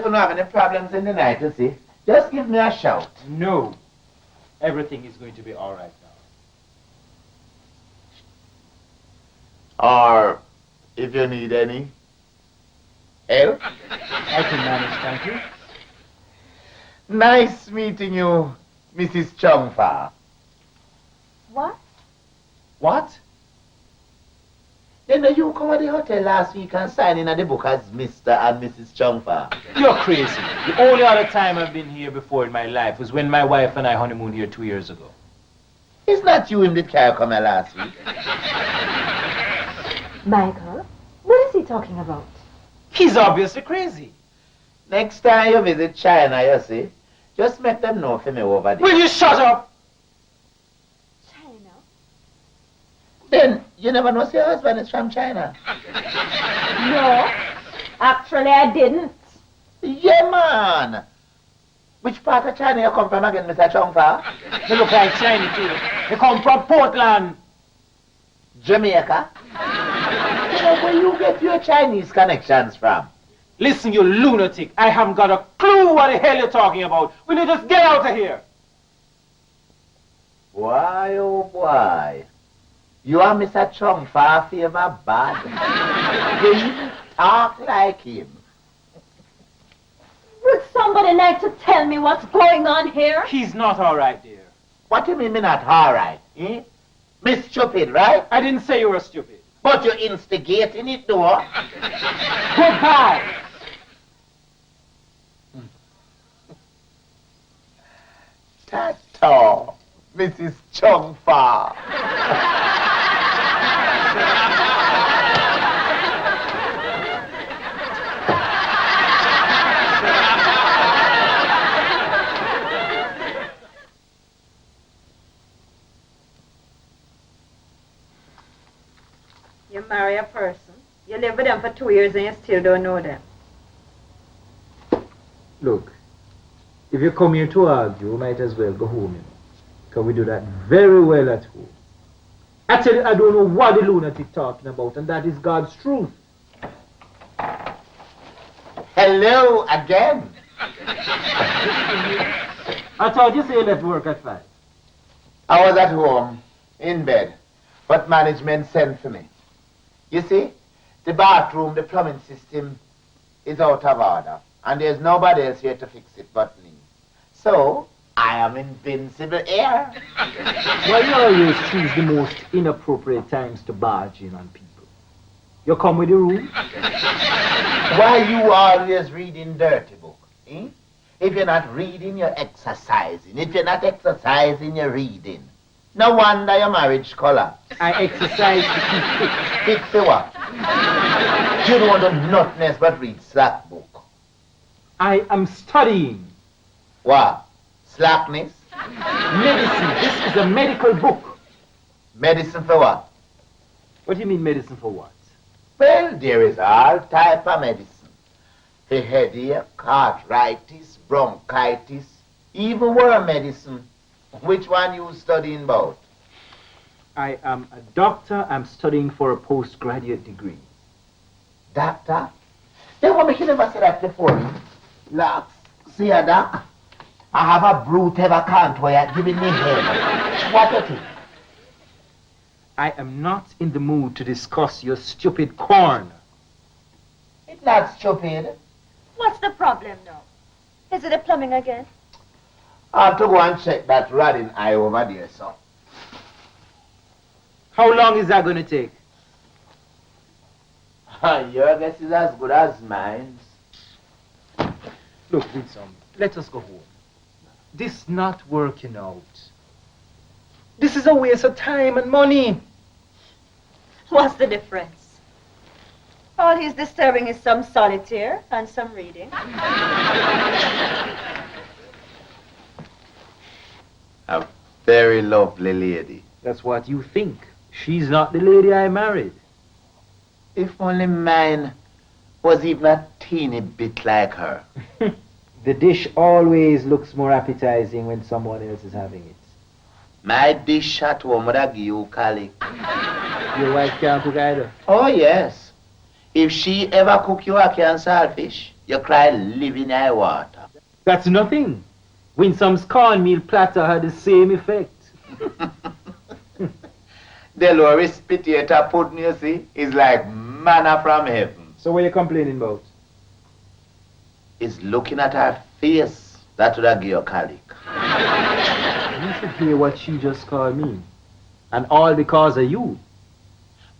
You don't have any problems in the night, you see. Just give me a shout. No. Everything is going to be all right now. Or if you need any help. I can manage, thank you. Nice meeting you, Mrs. Chongfa. What? What? Then you come at the hotel last week and sign in at the book as Mr. and Mrs. Chongfa. You're crazy. The only other time I've been here before in my life was when my wife and I honeymooned here 2 years ago. It's not you him did carry come here last week. Michael, what is he talking about? He's obviously crazy. Next time you visit China, you see, just make them know for me over there. Will you shut up? China? Then you never know your husband is from China. No, actually I didn't. Yeah, man. Which part of China you come from again, Mr. Chongfa? They look like Chinese too. They come from Portland. Jamaica? You know where you get your Chinese connections from? Listen, you lunatic. I haven't got a clue what the hell you're talking about. Will you just get out of here? Boy, oh boy. You are Mr. Chongfa favor bad. You even talk like him. Would somebody like to tell me what's going on here? He's not all right, dear. What do you mean me not all right? Eh? Miss Stupid, right? I didn't say you were stupid. But you're instigating it, though. Goodbye. Tato, Mrs. Chongfa. You marry a person, you live with them for 2 years and you still don't know them. Look, if you come here to argue, you might as well go home, you know. Because we do that very well at home. Actually, I don't know what the lunatic talking about, and that is God's truth. Hello again. I thought you said you left work at 5. I was at home, in bed, but management sent for me. You see, the bathroom, the plumbing system is out of order, and there's nobody else here to fix it but me. So, I am invincible here. Why you always choose the most inappropriate times to barge in on people? You come with the room? Why you always reading dirty book, eh? If you're not reading, you're exercising. If you're not exercising, you're reading. No wonder your marriage collapsed. I exercise to keep fit. Fit for what? You don't want to nothingness but read slack book. I am studying. What? Slackness? Medicine. This is a medical book. Medicine for what? What do you mean medicine for what? Well, there is all type of medicine. For headache, arthritis, bronchitis, even worm medicine. Which one you studying about? I am a doctor. I'm studying for a postgraduate degree. Doctor? Then what make you never say that before me? Look, see a doc? I have a brute ever can't where you're giving me head. What you think? I am not in the mood to discuss your stupid corn. It's not stupid. What's the problem now? Is it the plumbing again? I have to go and check that rotting eye over there, sir. How long is that going to take? Your guess is as good as mine. Look, Wilson, let us go home. This is not working out. This is a waste of time and money. What's the difference? All he's disturbing is some solitaire and some reading. A very lovely lady. That's what you think. She's not the lady I married. If only mine was even a teeny bit like her. The dish always looks more appetizing when someone else is having it. My dish at home would have give you colic. Your wife can't cook either. Oh, yes. If she ever cook you a can saltfish, You cry living eye water. That's nothing. Winsome's cornmeal platter had the same effect. Dolores potato pudding, you see, is like manna from heaven. So what are you complaining about? It's looking at her face that would have give you colic. You should hear what she just called me. And all because of you.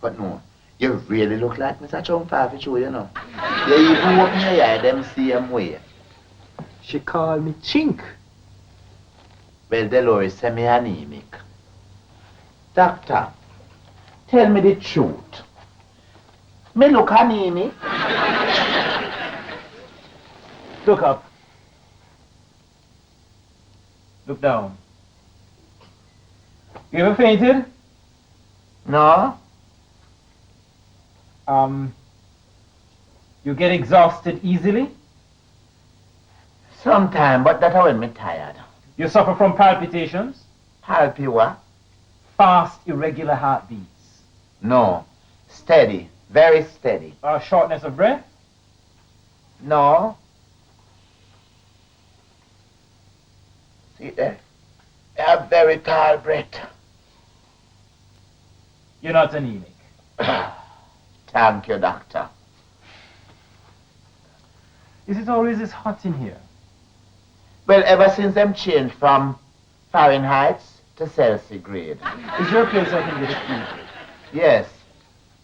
But no, you really look like Mr. Chumpafichu, you know. You even open your eye them same way. She called me chink. Well, Dolores said me anemic. Doctor, tell me the truth. Me look anemic. Look up. Look down. You ever fainted? No? You get exhausted easily? Sometime, but that's when me tired. You suffer from palpitations? Palpy what? Fast, irregular heartbeats? No. Steady. Very steady. Shortness of breath? No. See there? I have very tall breath. You're not anemic. Thank you, doctor. Is it always this hot in here? Well, ever since them changed from Fahrenheit to centigrade. Is there a place I can get a key? Yes.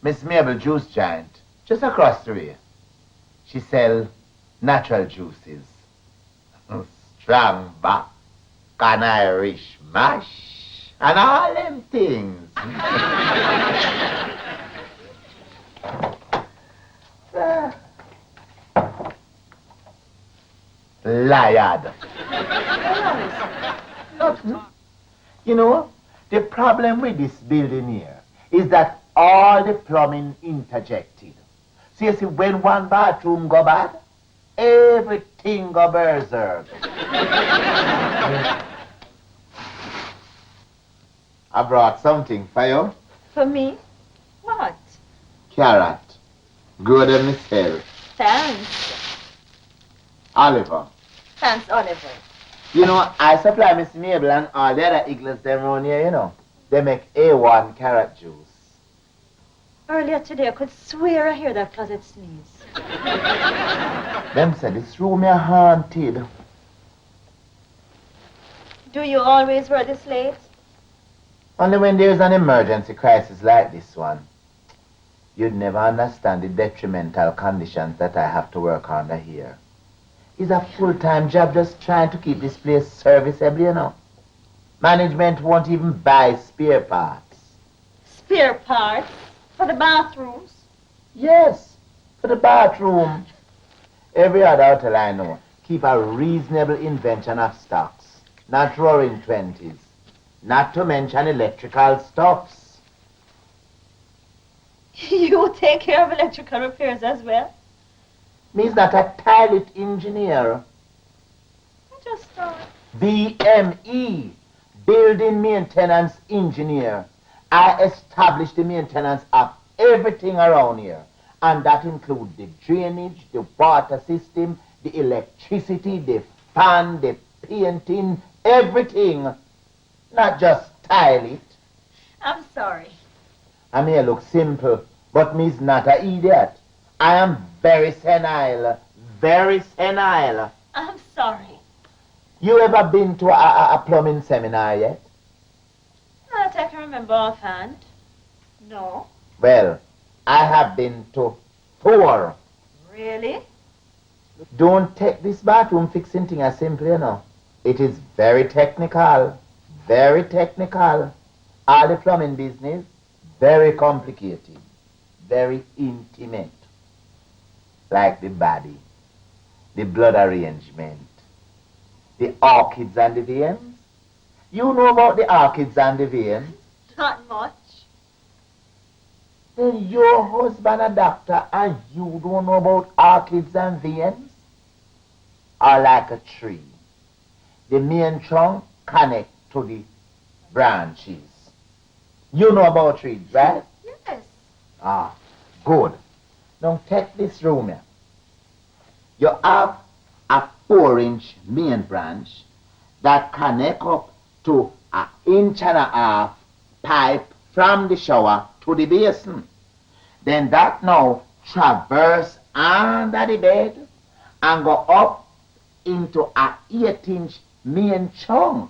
Miss Mabel Juice Giant, just across the way. She sell natural juices. Strong back and Irish mash and all them things. Liar. Nothing. You know, the problem with this building here is that all the plumbing interjected. So you see, when one bathroom go bad, everything go berserk. I brought something for you. For me? What? Carrot. Good in myself. Thanks. Oliver. Thanks, Oliver. You know, I supply Miss Mabel and all the other eagles them around here, you know. They make A1 carrot juice. Earlier today, I could swear I hear that closet sneeze. Them said this room is haunted. Do you always wear this late? Only when there's an emergency crisis like this one. You'd never understand the detrimental conditions that I have to work under here. It's a full-time job just trying to keep this place serviceable, you know. Management won't even buy spare parts. Spare parts? For the bathrooms? Yes, for the bathroom. Every other hotel I know keep a reasonable invention of stocks. Not roaring 20s. Not to mention electrical stuffs. You take care of electrical repairs as well? Me's not a toilet engineer. I just thought. BME, Building Maintenance Engineer. I establish the maintenance of everything around here. And that includes the drainage, the water system, the electricity, the fan, the painting, everything. Not just tile it. I'm sorry. I may look simple, but me's not an idiot. I am very senile. Very senile. I'm sorry. You ever been to a plumbing seminar yet? Not I can remember offhand. No. Well, I have been to 4. Really? Don't take this bathroom fixing thing as simple, you know. It is very technical. Very technical. All the plumbing business, very complicated. Very intimate. Like the body, the blood arrangement, the orchids and the veins. You know about the orchids and the veins? Not much. Then your husband a doctor and you don't know about orchids and veins? Are like a tree. The main trunk connect to the branches. You know about trees, right? Yes. Ah, good. Now take this room here. you have a 4-inch main branch that connect up to an 1.5-inch pipe from the shower to the basin. Then that now traverse under the bed and go up into an 8-inch main chunk.